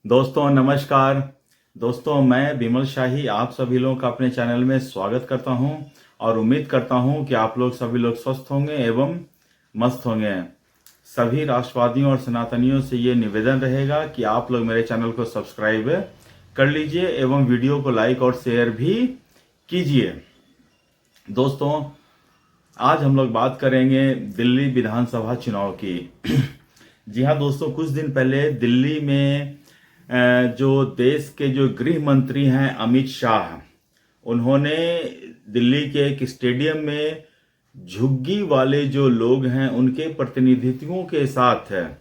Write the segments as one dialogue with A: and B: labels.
A: दोस्तों नमस्कार। दोस्तों मैं विमल शाही आप सभी लोगों का अपने चैनल में स्वागत करता हूं और उम्मीद करता हूं कि आप लोग सभी लोग स्वस्थ होंगे एवं मस्त होंगे। सभी राष्ट्रवादियों और सनातनियों से ये निवेदन रहेगा कि आप लोग मेरे चैनल को सब्सक्राइब कर लीजिए एवं वीडियो को लाइक और शेयर भी कीजिए। दोस्तों आज हम लोग बात करेंगे दिल्ली विधानसभा चुनाव की। जी हाँ दोस्तों, कुछ दिन पहले दिल्ली में जो देश के जो गृह मंत्री हैं अमित शाह, उन्होंने दिल्ली के एक स्टेडियम में झुग्गी वाले जो लोग हैं उनके प्रतिनिधित्वों के साथ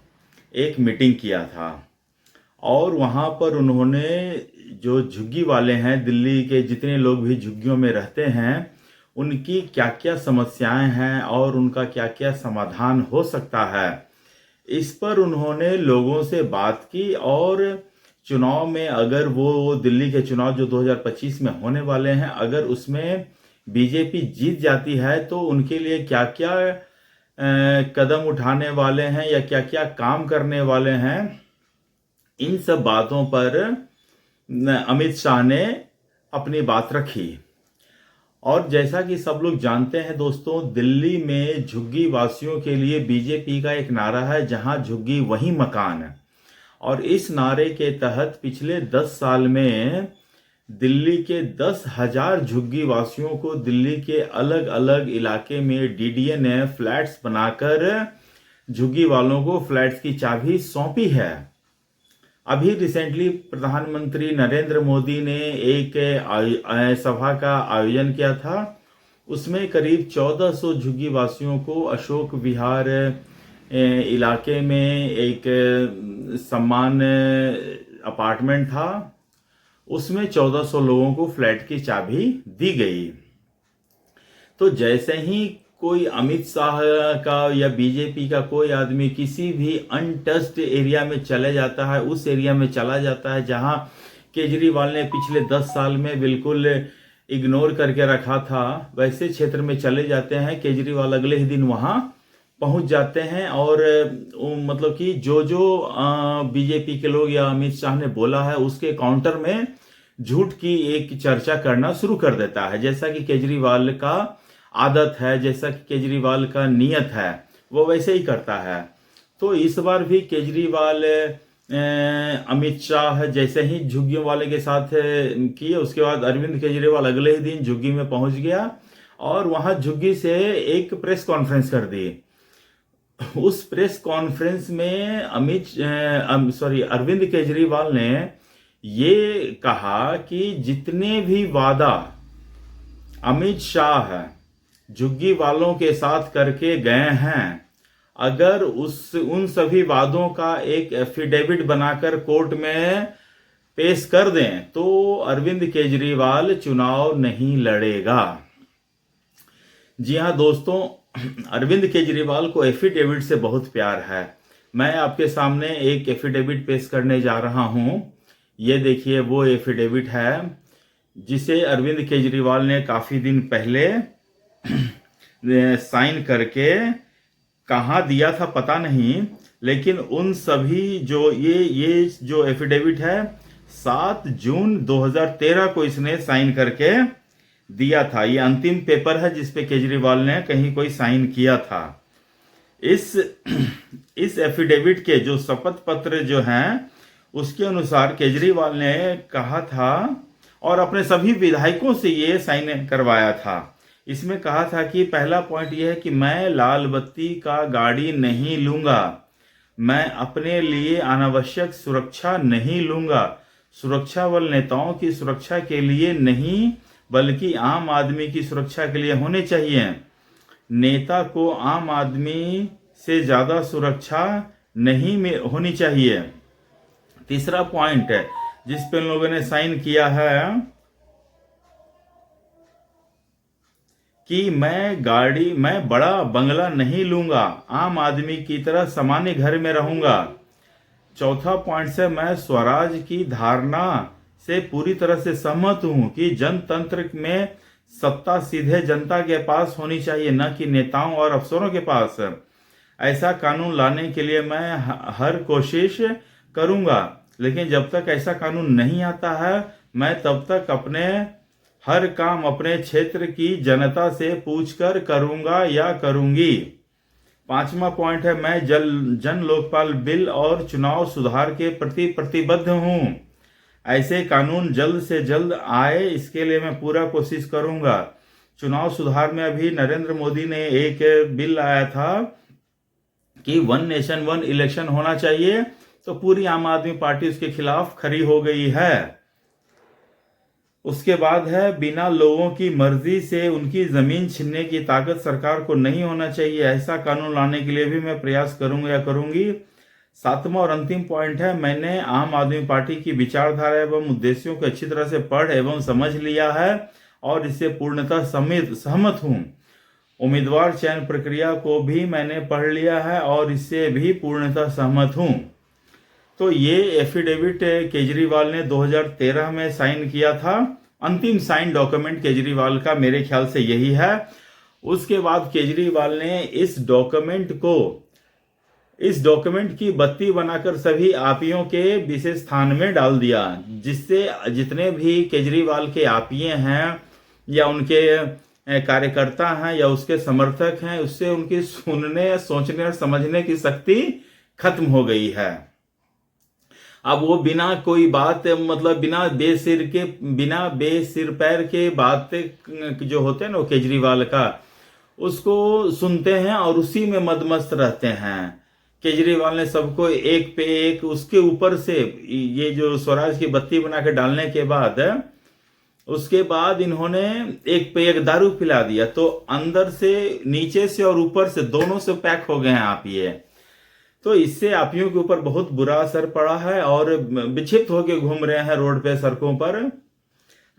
A: एक मीटिंग किया था और वहाँ पर उन्होंने जो झुग्गी वाले हैं, दिल्ली के जितने लोग भी झुग्गियों में रहते हैं, उनकी क्या क्या समस्याएं हैं और उनका क्या क्या समाधान हो सकता है, इस पर उन्होंने लोगों से बात की। और चुनाव में अगर वो दिल्ली के चुनाव जो 2025 में होने वाले हैं, अगर उसमें बीजेपी जीत जाती है तो उनके लिए क्या क्या कदम उठाने वाले हैं या क्या क्या काम करने वाले हैं, इन सब बातों पर अमित शाह ने अपनी बात रखी। और जैसा कि सब लोग जानते हैं दोस्तों, दिल्ली में झुग्गी वासियों के लिए बीजेपी का एक नारा है, जहां झुग्गी वहीं मकान है। और इस नारे के तहत पिछले 10 साल में दिल्ली के 10,000 झुग्गी वासियों को दिल्ली के अलग अलग इलाके में डीडीए ने फ्लैट्स बनाकर झुग्गी वालों को फ्लैट्स की चाबी सौंपी है। अभी रिसेंटली प्रधानमंत्री नरेंद्र मोदी ने एक सभा का आयोजन किया था। उसमें करीब 1400 झुग्गी वासियों को अशोक विहार इलाके में एक सम्मान अपार्टमेंट था, उसमें 1400 लोगों को फ्लैट की चाबी दी गई। तो जैसे ही कोई अमित शाह का या बीजेपी का कोई आदमी किसी भी अनटच्ड एरिया में चले जाता है, उस एरिया में चला जाता है जहां केजरीवाल ने पिछले 10 साल में बिल्कुल इग्नोर करके रखा था, वैसे क्षेत्र में चले जाते हैं, केजरीवाल अगले ही दिन वहां पहुंच जाते हैं और मतलब कि जो बीजेपी के लोग या अमित शाह ने बोला है उसके काउंटर में झूठ की एक चर्चा करना शुरू कर देता है। जैसा कि केजरीवाल का आदत है, जैसा कि केजरीवाल का नियत है, वो वैसे ही करता है। तो इस बार भी केजरीवाल अमित शाह जैसे ही झुग्गियों वाले के साथ किए, उसके बाद अरविंद केजरीवाल अगले ही दिन झुग्गी में पहुंच गया और वहां झुग्गी से एक प्रेस कॉन्फ्रेंस कर दी। उस प्रेस कॉन्फ्रेंस में अरविंद केजरीवाल ने ये कहा कि जितने भी वादा अमित शाह झुग्गी वालों के साथ करके गए हैं, अगर उन सभी वादों का एक एफिडेविट बनाकर कोर्ट में पेश कर दें तो अरविंद केजरीवाल चुनाव नहीं लड़ेगा। जी हां दोस्तों, अरविंद केजरीवाल को एफिडेविट से बहुत प्यार है। मैं आपके सामने एक एफिडेविट पेश करने जा रहा हूं। ये देखिए वो एफिडेविट है जिसे अरविंद केजरीवाल ने काफी दिन पहले साइन करके कहाँ दिया था पता नहीं, लेकिन उन सभी जो ये जो एफिडेविट है 7 जून 2013 को इसने साइन करके दिया था। ये अंतिम पेपर है जिसपे केजरीवाल ने कहीं कोई साइन किया था। इस एफिडेविट के जो शपथ पत्र जो हैं उसके अनुसार केजरीवाल ने कहा था और अपने सभी विधायकों से ये साइन करवाया था। इसमें कहा था कि पहला पॉइंट यह है कि मैं लाल बत्ती का गाड़ी नहीं लूंगा, मैं अपने लिए अनावश्यक सुरक्षा नहीं लूंगा, सुरक्षा बल नेताओं की सुरक्षा के लिए नहीं बल्कि आम आदमी की सुरक्षा के लिए होने चाहिए। नेता को आम आदमी से ज्यादा सुरक्षा नहीं होनी चाहिए। तीसरा पॉइंट है जिस पे इन लोगों ने साइन किया है कि मैं बड़ा बंगला नहीं लूंगा, आम आदमी की तरह सामान्य घर में रहूंगा। चौथा पॉइंट से मैं स्वराज की धारणा से पूरी तरह से सहमत हूं कि जनतंत्र में सत्ता सीधे जनता के पास होनी चाहिए, न कि नेताओं और अफसरों के पास। ऐसा कानून लाने के लिए मैं हर कोशिश करूंगा। लेकिन जब तक ऐसा कानून नहीं आता है मैं तब तक अपने हर काम अपने क्षेत्र की जनता से पूछकर करूंगा या करूंगी। 5वां पॉइंट है, मैं जन लोकपाल बिल और चुनाव सुधार के प्रति प्रतिबद्ध हूं। ऐसे कानून जल्द से जल्द आए, इसके लिए मैं पूरा कोशिश करूंगा। चुनाव सुधार में अभी नरेंद्र मोदी ने एक बिल लाया था कि 1 नेशन 1 इलेक्शन होना चाहिए, तो पूरी आम आदमी पार्टी उसके खिलाफ खड़ी हो गई है। उसके बाद है, बिना लोगों की मर्जी से उनकी जमीन छीनने की ताकत सरकार को नहीं होना चाहिए। ऐसा कानून लाने के लिए भी मैं प्रयास करूंगा या करूंगी। 7वां और अंतिम पॉइंट है, मैंने आम आदमी पार्टी की विचारधारा एवं उद्देश्यों को अच्छी तरह से पढ़ एवं समझ लिया है और इससे पूर्णतः सहमत हूं। उम्मीदवार चयन प्रक्रिया को भी मैंने पढ़ लिया है और इससे भी पूर्णतः सहमत हूं। तो ये एफिडेविट केजरीवाल ने 2013 में साइन किया था। अंतिम साइन डॉक्यूमेंट केजरीवाल का मेरे ख्याल से यही है। उसके बाद केजरीवाल ने इस डॉक्यूमेंट की बत्ती बनाकर सभी आपियों के विशेष स्थान में डाल दिया, जिससे जितने भी केजरीवाल के आपिये हैं या उनके कार्यकर्ता हैं या उसके समर्थक हैं, उससे उनकी सुनने, सोचने और समझने की शक्ति खत्म हो गई है। अब वो बिना कोई बात, मतलब बिना बेसिर पैर के बात जो होते हैं ना केजरीवाल का, उसको सुनते हैं और उसी में मदमस्त रहते हैं। केजरीवाल ने सबको एक पे एक उसके ऊपर से ये जो स्वराज की बत्ती बना के डालने के बाद उसके बाद इन्होंने एक पे एक दारू पिला दिया, तो अंदर से, नीचे से और ऊपर से दोनों से पैक हो गए हैं आप ये। तो इससे आपियों के ऊपर बहुत बुरा असर पड़ा है और विक्षिप्त होकर घूम रहे हैं रोड पे, सड़कों पर।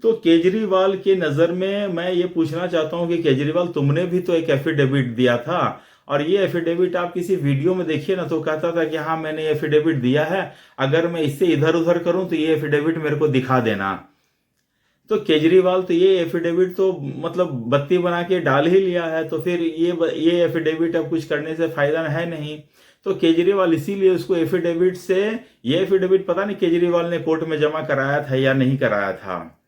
A: तो केजरीवाल के नजर में मैं ये पूछना चाहता हूं कि केजरीवाल, तुमने भी तो एक एफिडेविट दिया था और ये एफिडेविट आप किसी वीडियो में देखिए ना, तो कहता था कि हाँ मैंने एफिडेविट दिया है, अगर मैं इससे इधर उधर करूं तो ये एफिडेविट मेरे को दिखा देना। तो केजरीवाल तो ये एफिडेविट तो मतलब बत्ती बना के डाल ही लिया है, तो फिर ये एफिडेविट अब कुछ करने से फायदा है नहीं। तो केजरीवाल इसीलिए उसको एफिडेविट से, ये एफिडेविट पता नहीं केजरीवाल ने कोर्ट में जमा कराया था या नहीं कराया था,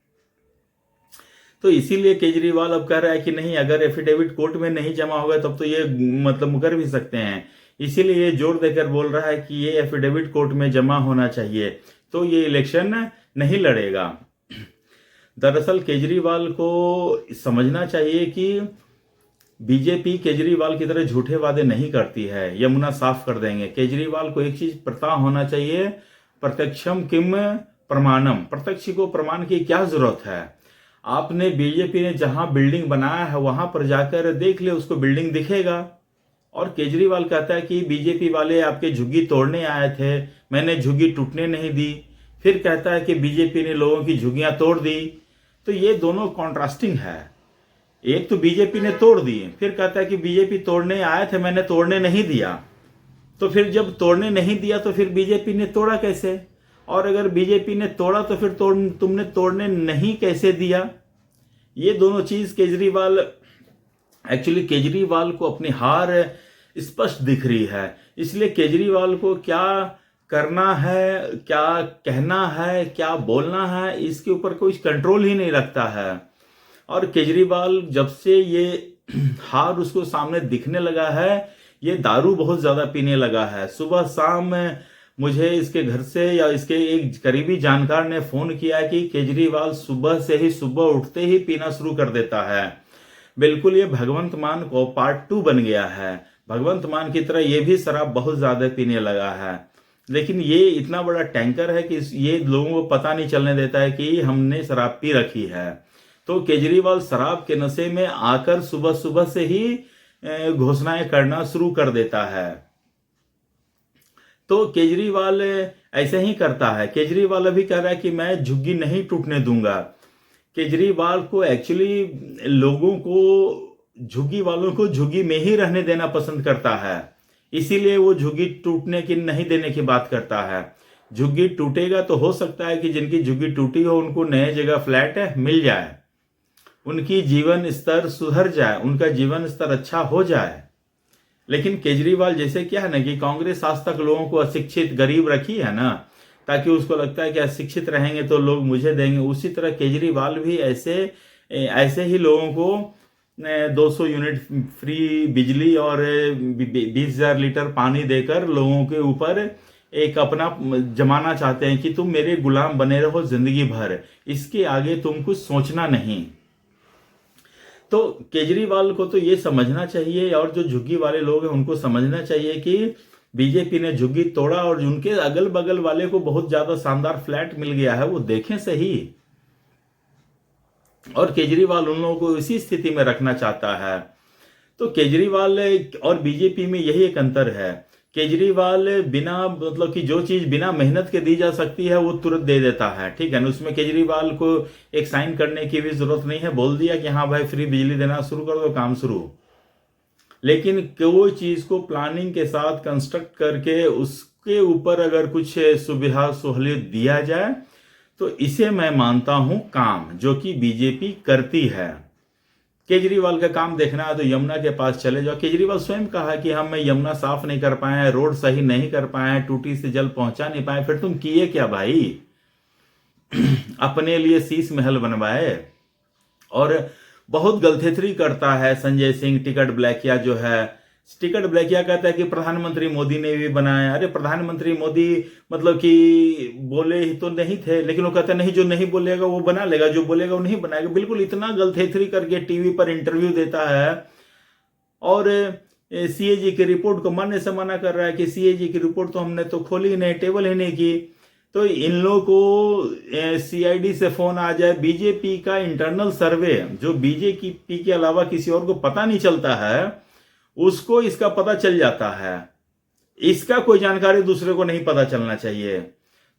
A: तो इसीलिए केजरीवाल अब कह रहा है कि नहीं, अगर एफिडेविट कोर्ट में नहीं जमा होगा तब तो ये मतलब मुकर भी सकते हैं। इसीलिए ये जोर देकर बोल रहा है कि ये एफिडेविट कोर्ट में जमा होना चाहिए, तो ये इलेक्शन नहीं लड़ेगा। दरअसल केजरीवाल को समझना चाहिए कि बीजेपी केजरीवाल की तरह झूठे वादे नहीं करती है, यमुना साफ कर देंगे। केजरीवाल को एक चीज पता होना चाहिए, प्रत्यक्षम किम प्रमाणम, प्रत्यक्ष को प्रमाण की क्या जरूरत है। आपने, बीजेपी ने जहां बिल्डिंग बनाया है वहां पर जाकर देख ले, उसको बिल्डिंग दिखेगा। और केजरीवाल कहता है कि बीजेपी वाले आपके झुग्गी तोड़ने आए थे, मैंने झुग्गी टूटने नहीं दी। फिर कहता है कि बीजेपी ने लोगों की झुग्गियां तोड़ दी। तो ये दोनों कॉन्ट्रास्टिंग है। एक तो बीजेपी ने तोड़ दी, फिर कहता है कि बीजेपी तोड़ने आए थे, मैंने तोड़ने नहीं दिया। तो फिर जब तोड़ने नहीं दिया तो फिर बीजेपी ने तोड़ा कैसे? और अगर बीजेपी ने तोड़ा तो फिर तुमने तोड़ने नहीं कैसे दिया? ये दोनों चीज केजरीवाल को अपनी हार स्पष्ट दिख रही है। इसलिए केजरीवाल को क्या करना है, क्या कहना है, क्या बोलना है, इसके ऊपर कोई कंट्रोल ही नहीं रखता है। और केजरीवाल जब से ये हार उसको सामने दिखने लगा है, ये दारू बहुत ज्यादा पीने लगा है। सुबह शाम मुझे इसके घर से या इसके एक करीबी जानकार ने फोन किया कि केजरीवाल सुबह उठते ही पीना शुरू कर देता है। बिल्कुल ये भगवंत मान को पार्ट 2 बन गया है। भगवंत मान की तरह ये भी शराब बहुत ज्यादा पीने लगा है, लेकिन ये इतना बड़ा टैंकर है कि ये लोगों को पता नहीं चलने देता है कि हमने शराब पी रखी है। तो केजरीवाल शराब के नशे में आकर सुबह से ही घोषणाएं करना शुरू कर देता है। तो केजरीवाल ऐसे ही करता है। केजरीवाल अभी कह रहा है कि मैं झुग्गी नहीं टूटने दूंगा। केजरीवाल को एक्चुअली झुग्गी वालों को झुग्गी में ही रहने देना पसंद करता है, इसीलिए वो झुग्गी टूटने की नहीं देने की बात करता है। झुग्गी टूटेगा तो हो सकता है कि जिनकी झुग्गी टूटी हो उनको नए जगह फ्लैट मिल जाए, उनकी जीवन स्तर सुधर जाए, उनका जीवन स्तर अच्छा हो जाए। लेकिन केजरीवाल जैसे क्या है ना कि कांग्रेस आज तक लोगों को अशिक्षित गरीब रखी है ना, ताकि उसको लगता है कि शिक्षित रहेंगे तो लोग मुझे देंगे। उसी तरह केजरीवाल भी ऐसे ही लोगों को 200 यूनिट फ्री बिजली और 20,000 लीटर पानी देकर लोगों के ऊपर एक अपना जमाना चाहते हैं कि तुम मेरे गुलाम बने रहो जिंदगी भर, इसके आगे तुम कुछ सोचना नहीं। तो केजरीवाल को तो ये समझना चाहिए, और जो झुग्गी वाले लोग हैं उनको समझना चाहिए कि बीजेपी ने झुग्गी तोड़ा और उनके अगल बगल वाले को बहुत ज्यादा शानदार फ्लैट मिल गया है, वो देखें सही। और केजरीवाल उन लोगों को इसी स्थिति में रखना चाहता है। तो केजरीवाल और बीजेपी में यही एक अंतर है। केजरीवाल बिना मतलब कि जो चीज बिना मेहनत के दी जा सकती है वो तुरंत दे देता है, ठीक है ना। उसमें केजरीवाल को एक साइन करने की भी जरूरत नहीं है, बोल दिया कि हाँ भाई फ्री बिजली देना शुरू कर दो, काम शुरू। लेकिन कोई चीज को प्लानिंग के साथ कंस्ट्रक्ट करके उसके ऊपर अगर कुछ सुविधा सहूलियत दिया जाए तो इसे मैं मानता हूं काम, जो कि बीजेपी करती है। केजरीवाल का काम देखना है तो यमुना के पास चले जाओ। केजरीवाल स्वयं कहा कि हम यमुना साफ नहीं कर पाए हैं, रोड सही नहीं कर पाए हैं, टूटी से जल पहुंचा नहीं पाए। फिर तुम किए क्या भाई? अपने लिए शीश महल बनवाए। और बहुत गलथेथरी करता है संजय सिंह टिकट ब्लैकिया जो है। टिकट ब्लैकिया कहता है कि प्रधानमंत्री मोदी ने भी बनाया। अरे प्रधानमंत्री मोदी मतलब कि बोले ही तो नहीं थे, लेकिन वो कहते नहीं जो नहीं बोलेगा वो बना लेगा, जो बोलेगा वो नहीं बनाएगा। बिल्कुल इतना गलथेथरी करके टीवी पर इंटरव्यू देता है और सीएजी की रिपोर्ट को मानने से मना कर रहा है कि सीएजी की रिपोर्ट तो हमने तो खोली ही नहीं, टेबल ही नहीं की। तो इन लोगों को सीआईडी से फोन आ जाए, बीजेपी का इंटरनल सर्वे जो बीजेपी के अलावा किसी और को पता नहीं चलता है, उसको इसका पता चल जाता है। इसका कोई जानकारी दूसरे को नहीं पता चलना चाहिए।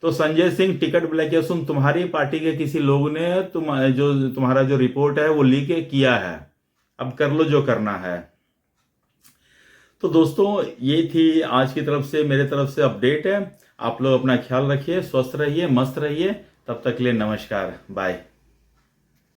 A: तो संजय सिंह टिकट ब्लैक, सुन तुम्हारी पार्टी के किसी लोग ने तुम्हारा जो रिपोर्ट है वो लीक किया है, अब कर लो जो करना है। तो दोस्तों ये थी आज की तरफ से, मेरे तरफ से अपडेट है। आप लोग अपना ख्याल रखिए, स्वस्थ रहिए, मस्त रहिए। तब तक के लिए नमस्कार, बाय।